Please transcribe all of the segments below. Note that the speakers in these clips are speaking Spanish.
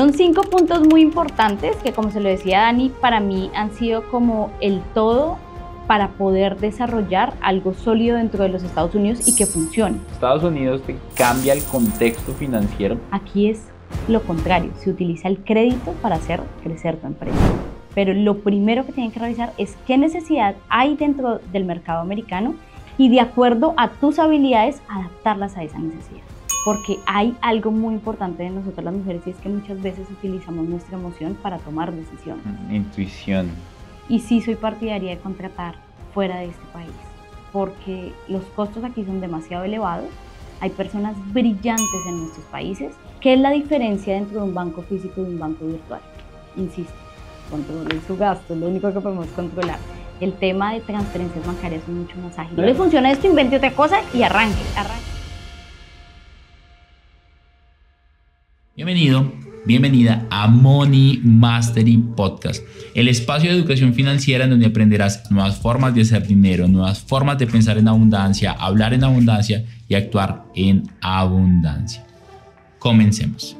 Son 5 puntos muy importantes que, como se lo decía Dani, para mí han sido como el todo para poder desarrollar algo sólido dentro de los Estados Unidos y que funcione. Estados Unidos te cambia el contexto financiero. Aquí es lo contrario, se utiliza el crédito para hacer crecer tu empresa. Pero lo primero que tienen que revisar es qué necesidad hay dentro del mercado americano y, de acuerdo a tus habilidades, adaptarlas a esa necesidad. Porque hay algo muy importante de nosotros las mujeres, y es que muchas veces utilizamos nuestra emoción para tomar decisiones. Intuición. Y sí soy partidaria de contratar fuera de este país, porque los costos aquí son demasiado elevados. Hay personas brillantes en nuestros países. ¿Qué es la diferencia dentro de un banco físico y de un banco virtual? Insisto, controlen su gasto, es lo único que podemos controlar. El tema de transferencias bancarias es mucho más ágil. No le funciona esto, invente otra cosa y arranque. Bienvenido, bienvenida a Money Mastery Podcast, el espacio de educación financiera en donde aprenderás nuevas formas de hacer dinero, nuevas formas de pensar en abundancia, hablar en abundancia y actuar en abundancia. Comencemos.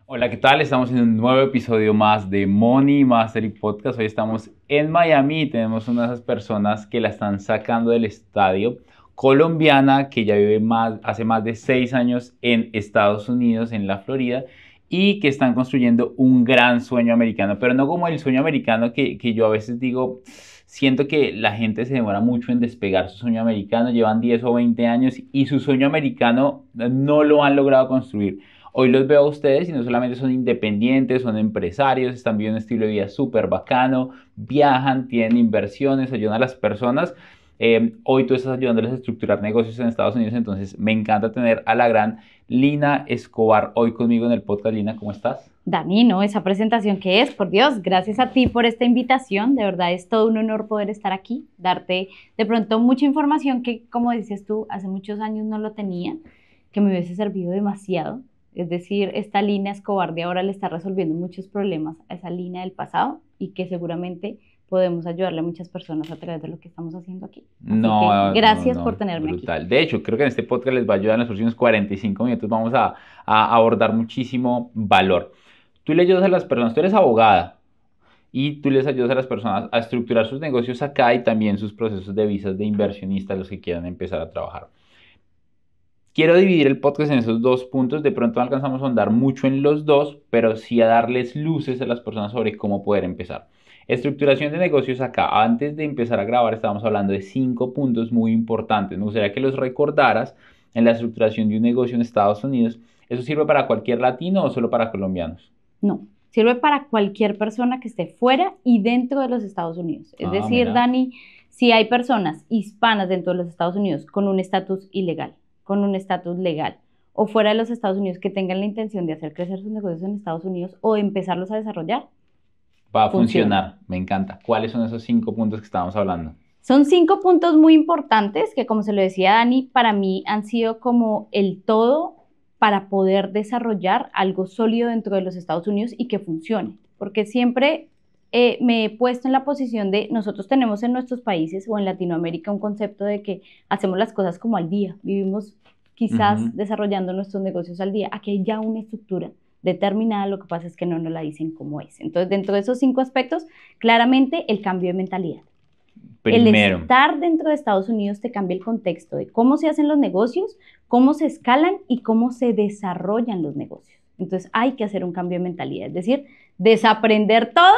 Hola, ¿qué tal? Estamos en un nuevo episodio más de Money Mastery Podcast. Hoy estamos en Miami y tenemos una de esas personas que la están sacando del estadio, colombiana, que ya vive hace más de 6 años en Estados Unidos, en la Florida, y que están construyendo un gran sueño americano, pero no como el sueño americano que yo a veces digo, siento que la gente se demora mucho en despegar su sueño americano, llevan 10 o 20 años y su sueño americano no lo han logrado construir. Hoy los veo a ustedes y no solamente son independientes, son empresarios, están viviendo un estilo de vida súper bacano, viajan, tienen inversiones, ayudan a las personas. Hoy tú estás ayudándoles a estructurar negocios en Estados Unidos, entonces me encanta tener a la gran Lina Escobar hoy conmigo en el podcast. Lina, ¿cómo estás? Dani, ¿no? Esa presentación que es, por Dios, gracias a ti por esta invitación. De verdad es todo un honor poder estar aquí, darte de pronto mucha información que, como dices tú, hace muchos años no lo tenía, que me hubiese servido demasiado. Es decir, esta Lina Escobar de ahora le está resolviendo muchos problemas a esa Lina del pasado y que seguramente podemos ayudarle a muchas personas a través de lo que estamos haciendo aquí. Así que gracias por tenerme brutal. aquí. De hecho, creo que en este podcast les va a ayudar en los próximos 45 minutos. Vamos a abordar muchísimo valor. Tú le ayudas a las personas, tú eres abogada y tú les ayudas a las personas a estructurar sus negocios acá y también sus procesos de visas de inversionistas, los que quieran empezar a trabajar. Quiero dividir el podcast en esos dos puntos. De pronto no alcanzamos a andar mucho en los dos, pero sí a darles luces a las personas sobre cómo poder empezar. Estructuración de negocios acá. Antes de empezar a grabar estábamos hablando de 5 puntos muy importantes. Me gustaría que los recordaras en la estructuración de un negocio en Estados Unidos. ¿Eso sirve para cualquier latino o solo para colombianos? No, sirve para cualquier persona que esté fuera y dentro de los Estados Unidos. Es decir, mira. Dani, si hay personas hispanas dentro de los Estados Unidos con un estatus ilegal, con un estatus legal, o fuera de los Estados Unidos que tengan la intención de hacer crecer sus negocios en Estados Unidos o de empezarlos a desarrollar, Va a funcionar. Me encanta. ¿Cuáles son esos 5 puntos que estábamos hablando? Son 5 puntos muy importantes que, como se lo decía Dani, para mí han sido como el todo para poder desarrollar algo sólido dentro de los Estados Unidos y que funcione. Porque siempre me he puesto en la posición de nosotros tenemos en nuestros países o en Latinoamérica un concepto de que hacemos las cosas como al día. Vivimos quizás desarrollando nuestros negocios al día. Aquí hay ya una estructura determinada, lo que pasa es que no nos la dicen cómo es. Entonces, dentro de esos 5 aspectos, claramente el cambio de mentalidad. Primero. El estar dentro de Estados Unidos te cambia el contexto de cómo se hacen los negocios, cómo se escalan y cómo se desarrollan los negocios. Entonces, hay que hacer un cambio de mentalidad, es decir, desaprender todo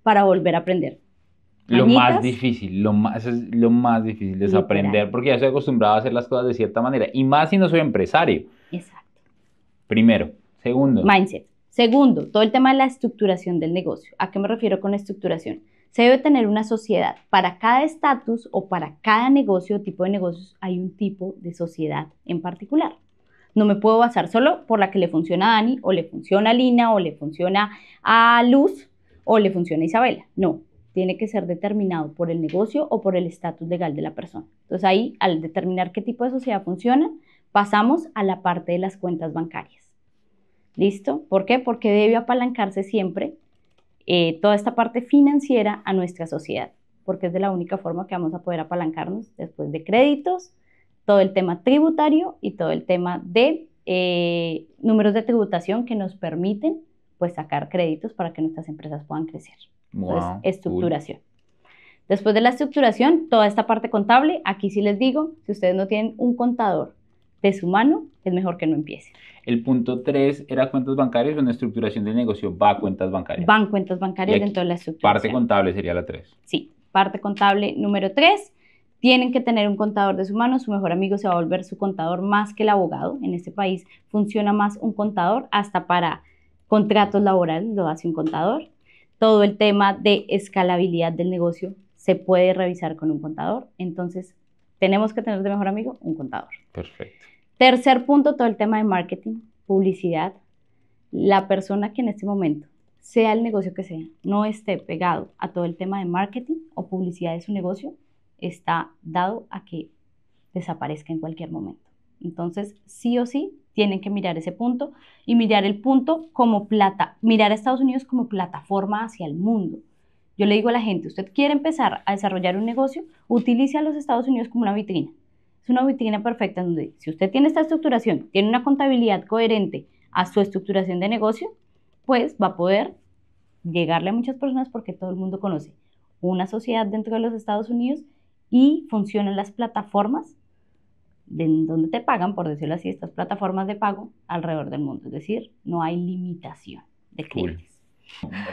para volver a aprender. Lo Mañitas, más difícil, eso es lo más difícil, desaprender, literal. porque ya estoy acostumbrado a hacer las cosas de cierta manera, y más si no soy empresario. Exacto. Primero. Segundo. Mindset. Segundo, todo el tema de la estructuración del negocio. ¿A qué me refiero con estructuración? Se debe tener una sociedad. Para cada estatus o para cada negocio o tipo de negocios hay un tipo de sociedad en particular. No me puedo basar solo por la que le funciona a Dani, o le funciona a Lina, o le funciona a Luz, o le funciona a Isabela. No, tiene que ser determinado por el negocio o por el estatus legal de la persona. Entonces ahí, al determinar qué tipo de sociedad funciona, pasamos a la parte de las cuentas bancarias. ¿Listo? ¿Por qué? Porque debe apalancarse siempre toda esta parte financiera a nuestra sociedad, porque es de la única forma que vamos a poder apalancarnos después de créditos, todo el tema tributario y todo el tema de números de tributación que nos permiten pues sacar créditos para que nuestras empresas puedan crecer. Entonces, Wow, estructuración. Después de la estructuración, toda esta parte contable, aquí sí les digo, si ustedes no tienen un contador de su mano, es mejor que no empiecen. El punto 3 era cuentas bancarias o una estructuración del negocio va a cuentas bancarias. Van cuentas Y bancarias aquí, dentro de la estructuración. parte contable sería la 3. Sí, parte contable número 3. Tienen que tener un contador de su mano, su mejor amigo se va a volver su contador más que el abogado. En este país funciona más un contador, hasta para contratos laborales lo hace un contador. Todo el tema de escalabilidad del negocio se puede revisar con un contador. Entonces, tenemos que tener de mejor amigo un contador. Perfecto. Tercer punto, todo el tema de marketing, publicidad. La persona que en este momento, sea el negocio que sea, no esté pegado a todo el tema de marketing o publicidad de su negocio, está dado a que desaparezca en cualquier momento. Entonces, sí o sí, tienen que mirar ese punto y mirar el punto como mirar a Estados Unidos como plataforma hacia el mundo. Yo le digo a la gente, usted quiere empezar a desarrollar un negocio, utilice a los Estados Unidos como una vitrina. Es una vitrina perfecta donde si usted tiene esta estructuración, tiene una contabilidad coherente a su estructuración de negocio, pues va a poder llegarle a muchas personas porque todo el mundo conoce una sociedad dentro de los Estados Unidos y funcionan las plataformas donde te pagan, por decirlo así, estas plataformas de pago alrededor del mundo. Es decir, no hay limitación de clientes.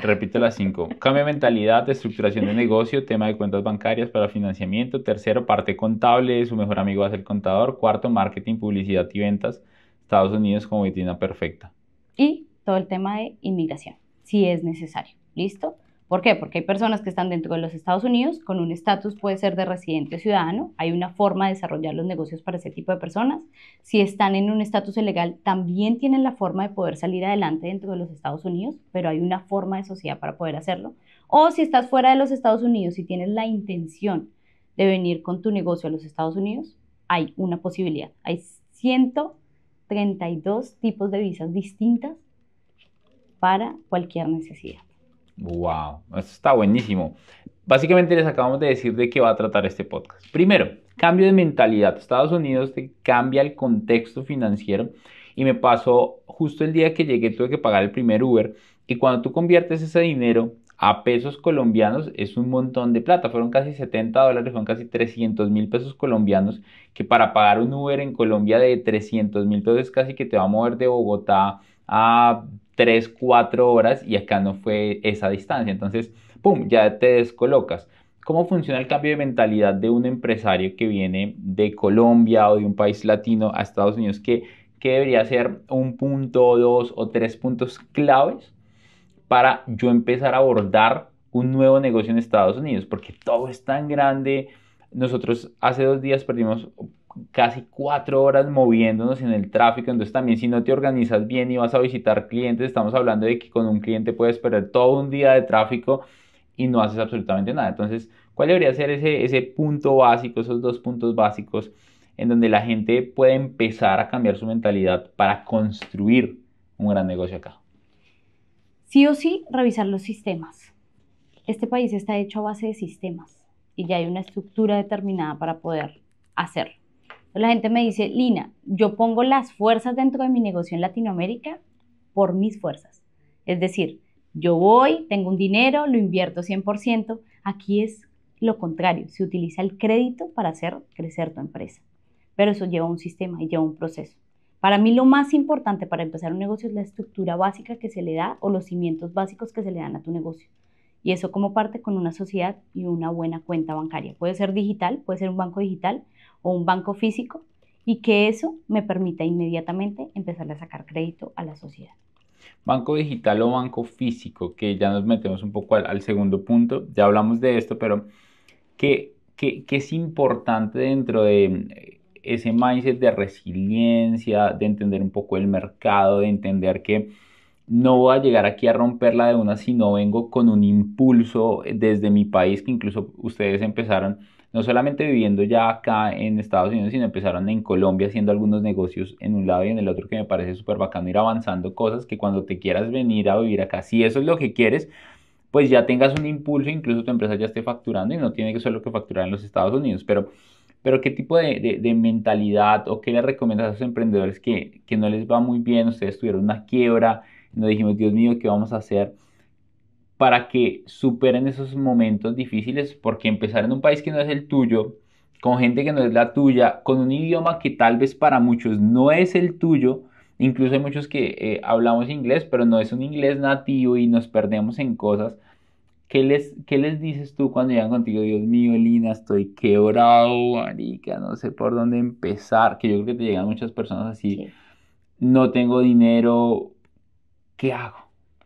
Repito las 5. Cambio de mentalidad, estructuración de negocio, tema de cuentas bancarias para financiamiento. Tercero, parte contable, su mejor amigo va a ser el contador. Cuarto, marketing, publicidad y ventas. Estados Unidos como vitrina perfecta. Y todo el tema de inmigración, si es necesario. ¿Listo? ¿Por qué? Porque hay personas que están dentro de los Estados Unidos con un estatus, puede ser de residente o ciudadano. Hay una forma de desarrollar los negocios para ese tipo de personas. Si están en un estatus ilegal, también tienen la forma de poder salir adelante dentro de los Estados Unidos, pero hay una forma de sociedad para poder hacerlo. O si estás fuera de los Estados Unidos y tienes la intención de venir con tu negocio a los Estados Unidos, hay una posibilidad. Hay 132 tipos de visas distintas para cualquier necesidad. Wow, esto está buenísimo. Básicamente les acabamos de decir de qué va a tratar este podcast. Primero, cambio de mentalidad. Estados Unidos te cambia el contexto financiero y me pasó justo el día que llegué, tuve que pagar el primer Uber y cuando tú conviertes ese dinero a pesos colombianos es un montón de plata. Fueron casi $70, fueron casi 300.000 pesos colombianos, que para pagar un Uber en Colombia de 300.000 pesos casi que te va a mover de Bogotá a 3, 4 horas y acá no fue esa distancia. Entonces, ¡pum!, ya te descolocas. ¿Cómo funciona el cambio de mentalidad de un empresario que viene de Colombia o de un país latino a Estados Unidos? ¿Qué debería ser un punto, 2 o 3 puntos claves para yo empezar a abordar un nuevo negocio en Estados Unidos? Porque todo es tan grande. Nosotros hace 2 días perdimos casi 4 horas moviéndonos en el tráfico. Entonces también si no te organizas bien y vas a visitar clientes, estamos hablando de que con un cliente puedes perder todo un día de tráfico y no haces absolutamente nada. Entonces, ¿cuál debería ser ese punto básico, esos 2 puntos básicos en donde la gente puede empezar a cambiar su mentalidad para construir un gran negocio acá? Sí o sí, revisar los sistemas. Este país está hecho a base de sistemas y ya hay una estructura determinada para poder hacerlo. La gente me dice, Lina, yo pongo las fuerzas dentro de mi negocio en Latinoamérica por mis fuerzas. Es decir, yo voy, tengo un dinero, lo invierto 100%. Aquí es lo contrario, se utiliza el crédito para hacer crecer tu empresa. Pero eso lleva un sistema y lleva un proceso. Para mí lo más importante para empezar un negocio es la estructura básica que se le da o los cimientos básicos que se le dan a tu negocio. Y eso como parte con una sociedad y una buena cuenta bancaria. Puede ser digital, puede ser un banco digital o un banco físico, y que eso me permita inmediatamente empezar a sacar crédito a la sociedad. Banco digital o banco físico, que ya nos metemos un poco al segundo punto, ya hablamos de esto, pero ¿qué es importante dentro de ese mindset de resiliencia, de entender un poco el mercado, de entender que no voy a llegar aquí a romperla de una, sino vengo con un impulso desde mi país, que incluso ustedes empezaron no solamente viviendo ya acá en Estados Unidos, sino empezaron en Colombia haciendo algunos negocios en un lado y en el otro, que me parece súper bacano ir avanzando cosas que cuando te quieras venir a vivir acá, si eso es lo que quieres, pues ya tengas un impulso, incluso tu empresa ya esté facturando y no tiene que solo que facturar en los Estados Unidos. Pero pero ¿qué tipo de mentalidad o qué le recomiendas a esos emprendedores que no les va muy bien? Ustedes tuvieron una quiebra, nos dijimos, Dios mío, ¿qué vamos a hacer para que superen esos momentos difíciles? Porque empezar en un país que no es el tuyo, con gente que no es la tuya, con un idioma que tal vez para muchos no es el tuyo, incluso hay muchos que hablamos inglés, pero no es un inglés nativo y nos perdemos en cosas. ¿Qué les dices tú cuando llegan contigo? Dios mío, Lina, estoy quebrado, marica, no sé por dónde empezar. Que yo creo que te llegan muchas personas así. Sí. No tengo dinero, ¿qué hago?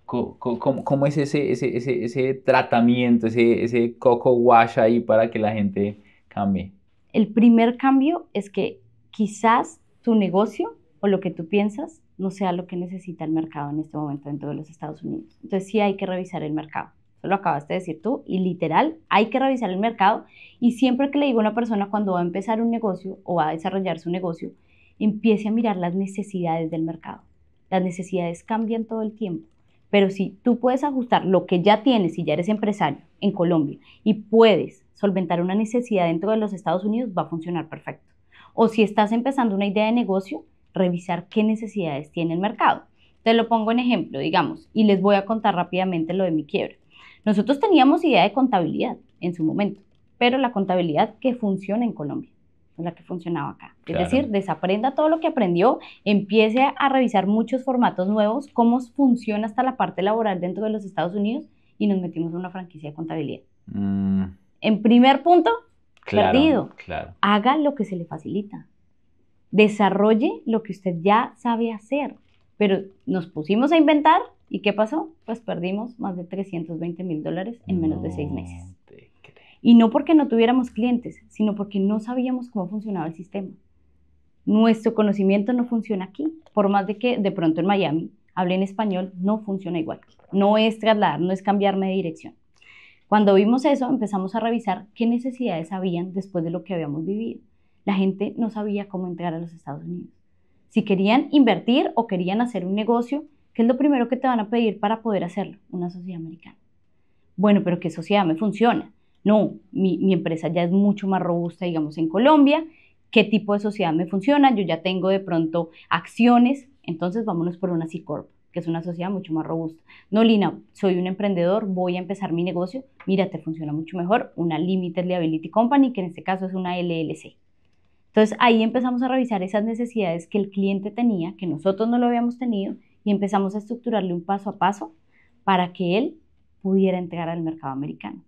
¿Cómo es ese tratamiento, ese coco wash ahí para que la gente cambie? El primer cambio es que quizás tu negocio o lo que tú piensas no sea lo que necesita el mercado en este momento dentro de los Estados Unidos. Entonces sí hay que revisar el mercado. Eso lo acabaste de decir tú y literal hay que revisar el mercado. Y siempre que le digo a una persona cuando va a empezar un negocio o va a desarrollar su negocio, empiece a mirar las necesidades del mercado. Las necesidades cambian todo el tiempo. Pero si tú puedes ajustar lo que ya tienes, si ya eres empresario en Colombia y puedes solventar una necesidad dentro de los Estados Unidos, va a funcionar perfecto. O si estás empezando una idea de negocio, revisar qué necesidades tiene el mercado. Te lo pongo en ejemplo, digamos, y les voy a contar rápidamente lo de mi quiebra. Nosotros teníamos idea de contabilidad en su momento, pero la contabilidad que funciona en Colombia, no la que funcionaba acá. Claro. Es decir, desaprenda todo lo que aprendió, empiece a revisar muchos formatos nuevos, cómo funciona hasta la parte laboral dentro de los Estados Unidos y nos metimos en una franquicia de contabilidad. En primer punto, Claro, perdido. claro. Haga lo que se le facilita. Desarrolle lo que usted ya sabe hacer. Pero nos pusimos a inventar y ¿qué pasó? Pues perdimos más de $320,000 en menos de 6 meses. Te creo. Y no porque no tuviéramos clientes, sino porque no sabíamos cómo funcionaba el sistema. Nuestro conocimiento no funciona aquí. Por más de que de pronto en Miami hable en español, no funciona igual. No es trasladar, no es cambiarme de dirección. Cuando vimos eso, empezamos a revisar qué necesidades habían después de lo que habíamos vivido. La gente no sabía cómo entrar a los Estados Unidos. Si querían invertir o querían hacer un negocio, ¿qué es lo primero que te van a pedir para poder hacerlo? Una sociedad americana. Bueno, pero ¿qué sociedad me funciona? No, mi empresa ya es mucho más robusta, digamos, en Colombia. ¿Qué tipo de sociedad me funciona? Yo ya tengo de pronto acciones, entonces vámonos por una C Corp, que es una sociedad mucho más robusta. No, Lina, soy un emprendedor, voy a empezar mi negocio. Mira, te funciona mucho mejor una Limited Liability Company, que en este caso es una LLC. Entonces ahí empezamos a revisar esas necesidades que el cliente tenía, que nosotros no lo habíamos tenido, y empezamos a estructurarle un paso a paso para que él pudiera entrar al mercado americano.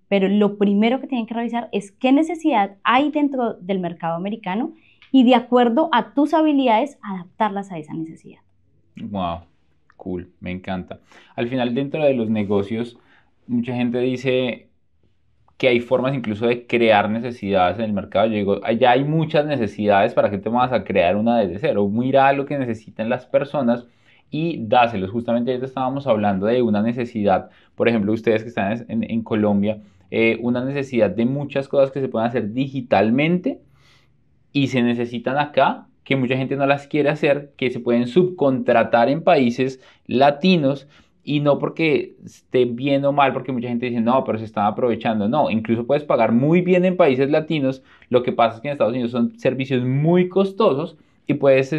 Pero lo primero que tienen que revisar es qué necesidad hay dentro del mercado americano y de acuerdo a tus habilidades, adaptarlas a esa necesidad. Wow, cool, me encanta. Al final, dentro de los negocios, mucha gente dice que hay formas incluso de crear necesidades en el mercado. Yo digo, ya hay muchas necesidades, ¿para qué te vas a crear una desde cero? Mira lo que necesitan las personas y dáselos. Justamente ahorita estábamos hablando de una necesidad, por ejemplo, ustedes que están en Colombia, una necesidad de muchas cosas que se pueden hacer digitalmente y se necesitan acá, que mucha gente no las quiere hacer, que se pueden subcontratar en países latinos. Y no porque esté bien o mal, porque mucha gente dice, no, pero se están aprovechando. No, incluso puedes pagar muy bien en países latinos. Lo que pasa es que en Estados Unidos son servicios muy costosos y puedes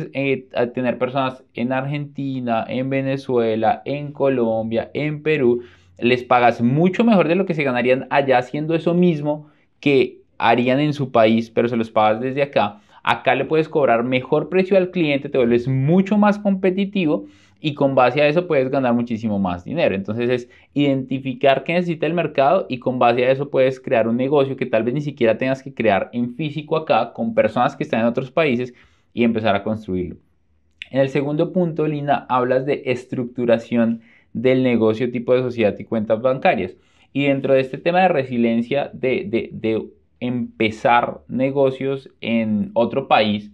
tener personas en Argentina, en Venezuela, en Colombia, en Perú. Les pagas mucho mejor de lo que se ganarían allá haciendo eso mismo que harían en su país, pero se los pagas desde acá. Acá le puedes cobrar mejor precio al cliente, te vuelves mucho más competitivo y con base a eso puedes ganar muchísimo más dinero. Entonces es identificar qué necesita el mercado y con base a eso puedes crear un negocio que tal vez ni siquiera tengas que crear en físico acá con personas que están en otros países y empezar a construirlo. En el segundo punto, Lina, hablas de estructuración del negocio tipo de sociedad y cuentas bancarias. Y dentro de este tema de resiliencia, de empezar negocios en otro país,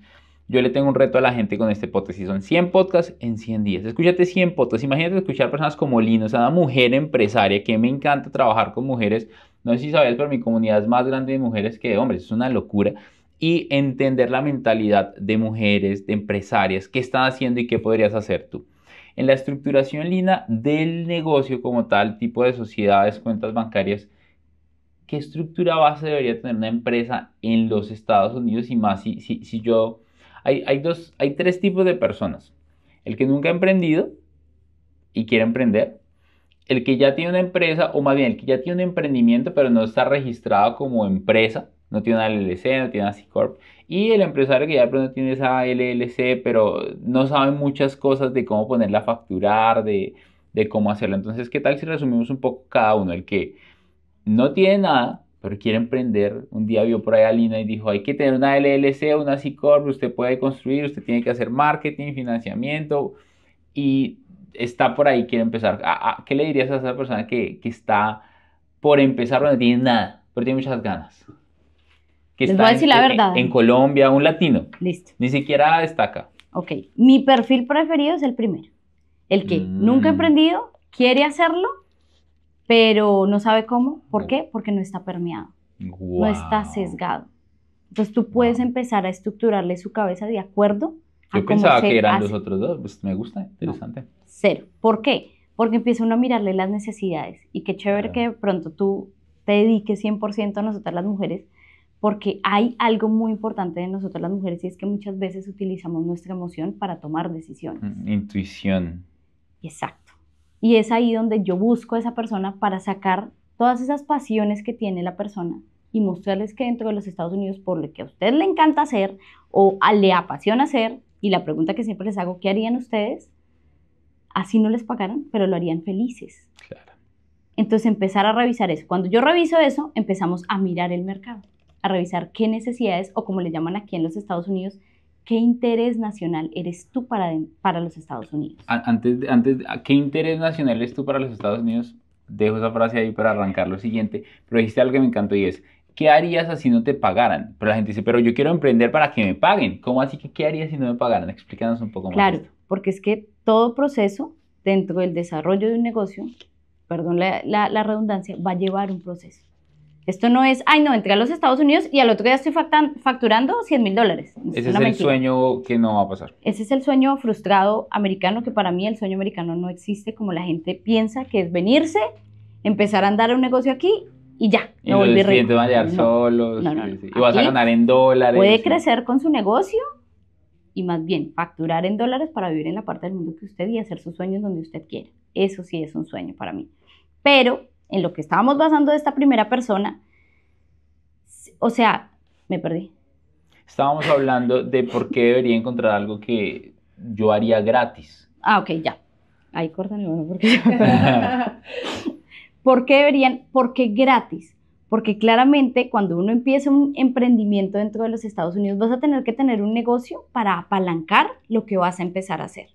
yo le tengo un reto a la gente con este podcast y son 100 podcasts en 100 días. Escúchate 100 podcasts. Imagínate escuchar personas como Lina, o sea, una mujer empresaria, que me encanta trabajar con mujeres. No sé si sabías, pero mi comunidad es más grande de mujeres que de hombres. Es una locura. Y entender la mentalidad de mujeres, de empresarias, qué están haciendo y qué podrías hacer tú. En la estructuración, Lina, del negocio como tal, tipo de sociedades, cuentas bancarias, ¿qué estructura base debería tener una empresa en los Estados Unidos? Y más si yo... Hay tres tipos de personas. El que nunca ha emprendido y quiere emprender. El que ya tiene una empresa, o más bien el que ya tiene un emprendimiento, pero no está registrado como empresa. No tiene una LLC, no tiene una C Corp. Y el empresario que ya de pronto tiene esa LLC, pero no sabe muchas cosas de cómo ponerla a facturar, de cómo hacerlo. Entonces, ¿qué tal si resumimos un poco cada uno? El que no tiene nada, pero quiere emprender. Un día vio por ahí a Lina y dijo, hay que tener una LLC, una C Corp, usted puede construir, usted tiene que hacer marketing, financiamiento, y está por ahí, quiere empezar. ¿Qué le dirías a esa persona que está por empezar, no tiene nada, pero tiene muchas ganas? Que Les voy a decir la verdad. En Colombia, un latino. Listo. Ni siquiera destaca. Ok, mi perfil preferido es el primero. El que nunca ha emprendido, quiere hacerlo, pero no sabe cómo. ¿Por qué? Porque no está permeado. Wow. No está sesgado. Entonces tú puedes empezar a estructurarle su cabeza de acuerdo a Yo cómo pensaba se que eran hace. los otros dos. Pues me gusta, interesante. No, cero. ¿Por qué? Porque empieza uno a mirarle las necesidades. Y qué chévere que de pronto tú te dediques 100% a nosotras las mujeres, porque hay algo muy importante de nosotras las mujeres, y es que muchas veces utilizamos nuestra emoción para tomar decisiones. Intuición. Exacto. Y es ahí donde yo busco a esa persona para sacar todas esas pasiones que tiene la persona y mostrarles que dentro de los Estados Unidos, por lo que a usted le encanta hacer o le apasiona hacer, y la pregunta que siempre les hago, ¿qué harían ustedes? Así no les pagaran, pero lo harían felices. Claro. Entonces empezar a revisar eso. Cuando yo reviso eso, empezamos a mirar el mercado, a revisar qué necesidades, o como le llaman aquí en los Estados Unidos, qué interés nacional eres tú para los Estados Unidos. ¿Qué interés nacional eres tú para los Estados Unidos? Dejo esa frase ahí para arrancar lo siguiente, pero dijiste algo que me encantó y es, ¿qué harías así no te pagaran? Pero la gente dice, pero yo quiero emprender para que me paguen. ¿Cómo así que qué harías si no me pagaran? Explícanos un poco más. Claro, esto. porque es que todo proceso dentro del desarrollo de un negocio, perdón la redundancia, va a llevar un proceso. Esto no es, ay no, entré a los Estados Unidos y al otro día estoy facturando $100,000. Ese es el sueño que no va a pasar. Ese es el sueño frustrado americano, que para mí el sueño americano no existe como la gente piensa, que es venirse, empezar a andar un negocio aquí y ya. Y los clientes van a llegar solos. No. Y vas a ganar en dólares. Puede crecer con su negocio y más bien facturar en dólares para vivir en la parte del mundo que usted y hacer sus sueños donde usted quiera. Eso sí es un sueño para mí. Pero en lo que estábamos basando de esta primera persona, o sea, me perdí. Estábamos hablando de por qué debería encontrar algo que yo haría gratis. Ah, ok, ya. Ahí córtale, bueno, porque... ¿Por qué deberían? Porque gratis. Porque claramente cuando uno empieza un emprendimiento dentro de los Estados Unidos, vas a tener que tener un negocio para apalancar lo que vas a empezar a hacer.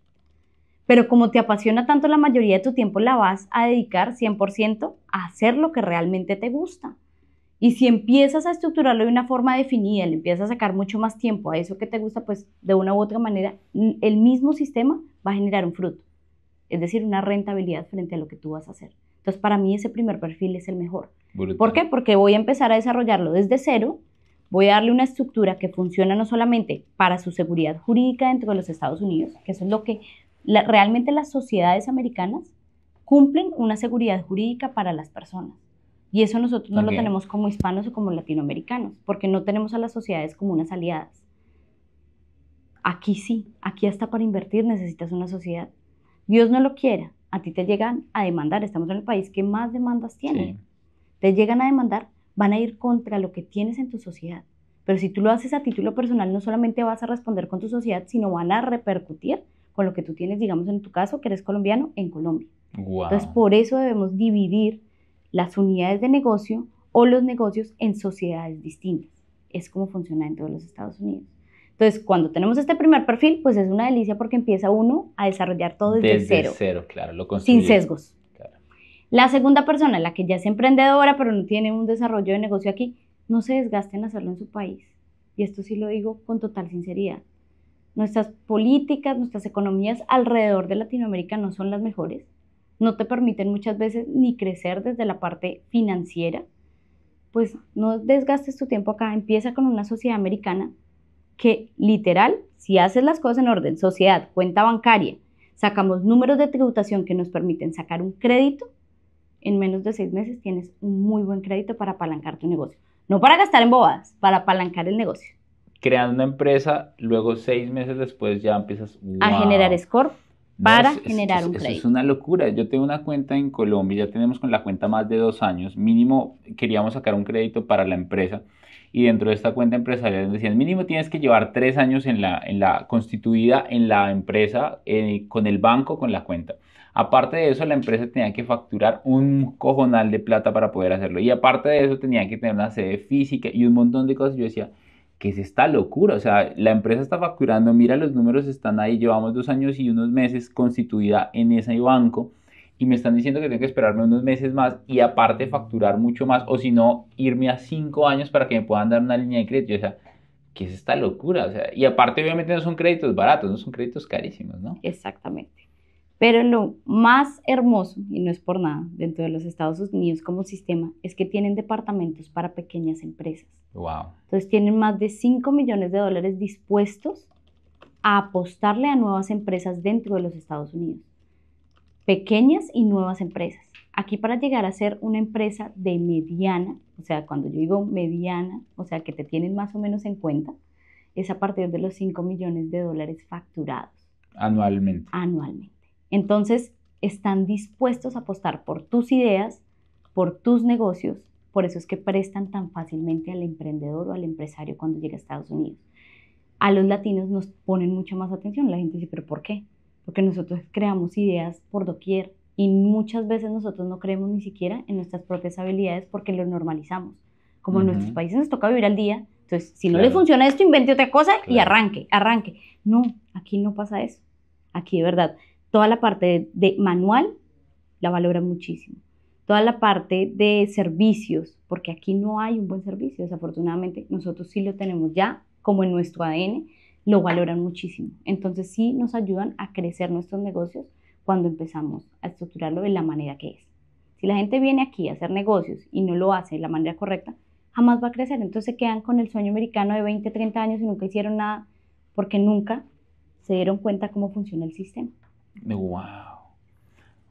Pero como te apasiona tanto, la mayoría de tu tiempo la vas a dedicar 100% a hacer lo que realmente te gusta. Y si empiezas a estructurarlo de una forma definida, le empiezas a sacar mucho más tiempo a eso que te gusta, pues de una u otra manera, el mismo sistema va a generar un fruto. Es decir, una rentabilidad frente a lo que tú vas a hacer. Entonces, para mí ese primer perfil es el mejor. Brutal. ¿Por qué? Porque voy a empezar a desarrollarlo desde cero, voy a darle una estructura que funciona no solamente para su seguridad jurídica dentro de los Estados Unidos, que eso es lo que realmente las sociedades americanas cumplen, una seguridad jurídica para las personas. Y eso nosotros no lo tenemos como hispanos o como latinoamericanos, porque no tenemos a las sociedades como unas aliadas. Aquí sí, aquí hasta para invertir necesitas una sociedad. Dios no lo quiera, a ti te llegan a demandar, estamos en el país que más demandas tiene. Sí. Te llegan a demandar, van a ir contra lo que tienes en tu sociedad. Pero si tú lo haces a título personal, no solamente vas a responder con tu sociedad, sino van a repercutir con lo que tú tienes, digamos en tu caso, que eres colombiano, en Colombia. Wow. Entonces, por eso debemos dividir las unidades de negocio o los negocios en sociedades distintas. Es como funciona dentro de los Estados Unidos. Entonces, cuando tenemos este primer perfil, pues es una delicia porque empieza uno a desarrollar todo desde cero. Desde cero, claro, lo construye. Sin sesgos. Claro. La segunda persona, la que ya es emprendedora, pero no tiene un desarrollo de negocio aquí, no se desgaste en hacerlo en su país. Y esto sí lo digo con total sinceridad. Nuestras políticas, nuestras economías alrededor de Latinoamérica no son las mejores. No te permiten muchas veces ni crecer desde la parte financiera. Pues no desgastes tu tiempo acá. Empieza con una sociedad americana que literal, si haces las cosas en orden, sociedad, cuenta bancaria, sacamos números de tributación que nos permiten sacar un crédito, en menos de 6 meses tienes un muy buen crédito para apalancar tu negocio. No para gastar en bobadas, para apalancar el negocio. Creando una empresa, luego 6 meses después ya empiezas A generar score para generar un eso crédito. es una locura. Yo tengo una cuenta en Colombia, ya tenemos con la cuenta más de 2 años. Mínimo queríamos sacar un crédito para la empresa y dentro de esta cuenta empresarial decían, mínimo tienes que llevar 3 años en la constituida en la empresa, con el banco, con la cuenta. Aparte de eso, la empresa tenía que facturar un cojonal de plata para poder hacerlo. Y aparte de eso, tenía que tener una sede física y un montón de cosas. Yo decía, ¿qué es esta locura? O sea, la empresa está facturando, mira, los números están ahí, llevamos 2 años y unos meses constituida en ese banco y me están diciendo que tengo que esperarme unos meses más y aparte facturar mucho más o si no, irme a 5 años para que me puedan dar una línea de crédito. O sea, ¿qué es esta locura? O sea, y aparte obviamente no son créditos baratos, no son créditos carísimos, ¿no? Exactamente. Pero lo más hermoso, y no es por nada, dentro de los Estados Unidos como sistema, es que tienen departamentos para pequeñas empresas. Wow. Entonces tienen más de $5 millones dispuestos a apostarle a nuevas empresas dentro de los Estados Unidos. Pequeñas y nuevas empresas. Aquí para llegar a ser una empresa de mediana, o sea, cuando yo digo mediana, o sea, que te tienen más o menos en cuenta, es a partir de los $5 millones facturados. Anualmente. Entonces, están dispuestos a apostar por tus ideas, por tus negocios, por eso es que prestan tan fácilmente al emprendedor o al empresario cuando llega a Estados Unidos. A los latinos nos ponen mucha más atención, la gente dice, ¿pero por qué? Porque nosotros creamos ideas por doquier y muchas veces nosotros no creemos ni siquiera en nuestras propias habilidades porque lo normalizamos. Como en nuestros países nos toca vivir al día, entonces si no le funciona esto, invente otra cosa y arranque. No, aquí no pasa eso. Aquí de verdad, toda la parte de manual la valoran muchísimo. Toda la parte de servicios, porque aquí no hay un buen servicio, desafortunadamente nosotros sí lo tenemos ya como en nuestro ADN, lo valoran muchísimo. Entonces sí nos ayudan a crecer nuestros negocios cuando empezamos a estructurarlo de la manera que es. Si la gente viene aquí a hacer negocios y no lo hace de la manera correcta, jamás va a crecer. Entonces se quedan con el sueño americano de 20, 30 años y nunca hicieron nada porque nunca se dieron cuenta cómo funciona el sistema.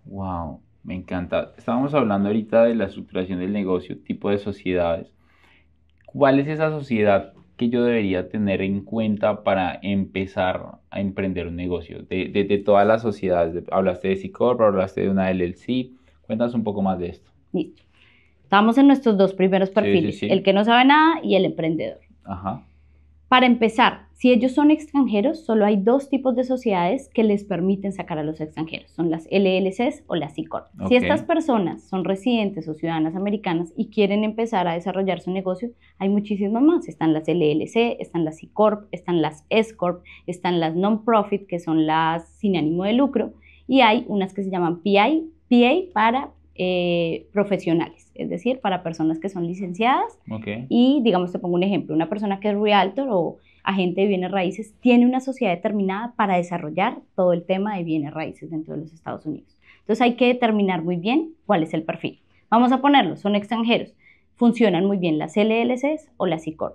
Wow, me encanta. Estábamos hablando ahorita de la estructuración del negocio, tipo de sociedades. ¿Cuál es esa sociedad que yo debería tener en cuenta para empezar a emprender un negocio? De todas las sociedades, hablaste de C Corp, hablaste de una LLC, cuéntanos un poco más de esto. Listo. Estamos en nuestros 2 primeros perfiles, Sí. el que no sabe nada y el emprendedor. Ajá. Para empezar, si ellos son extranjeros, solo hay 2 tipos de sociedades que les permiten sacar a los extranjeros. Son las LLCs o las C Corp. Si estas personas son residentes o ciudadanas americanas y quieren empezar a desarrollar su negocio, hay muchísimas más. Están las LLC, están las C Corp, están las S Corp, están las Non-Profit, que son las sin ánimo de lucro, y hay unas que se llaman PA para profesionales, es decir, para personas que son licenciadas. Y digamos, te pongo un ejemplo, una persona que es realtor o agente de bienes raíces tiene una sociedad determinada para desarrollar todo el tema de bienes raíces dentro de los Estados Unidos. Entonces hay que determinar muy bien cuál es el perfil. Vamos a ponerlo, son extranjeros, funcionan muy bien las LLCs o las C Corp.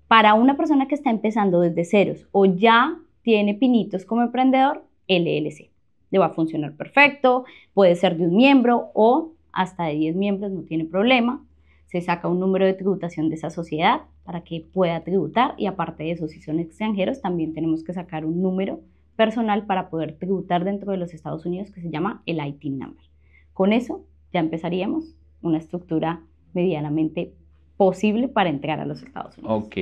Para una persona que está empezando desde ceros o ya tiene pinitos como emprendedor, LLC. Le va a funcionar perfecto, puede ser de un miembro o hasta de 10 miembros, no tiene problema. Se saca un número de tributación de esa sociedad para que pueda tributar y aparte de eso, si son extranjeros, también tenemos que sacar un número personal para poder tributar dentro de los Estados Unidos que se llama el ITIN number. Con eso ya empezaríamos una estructura medianamente posible para entrar a los Estados Unidos. Ok.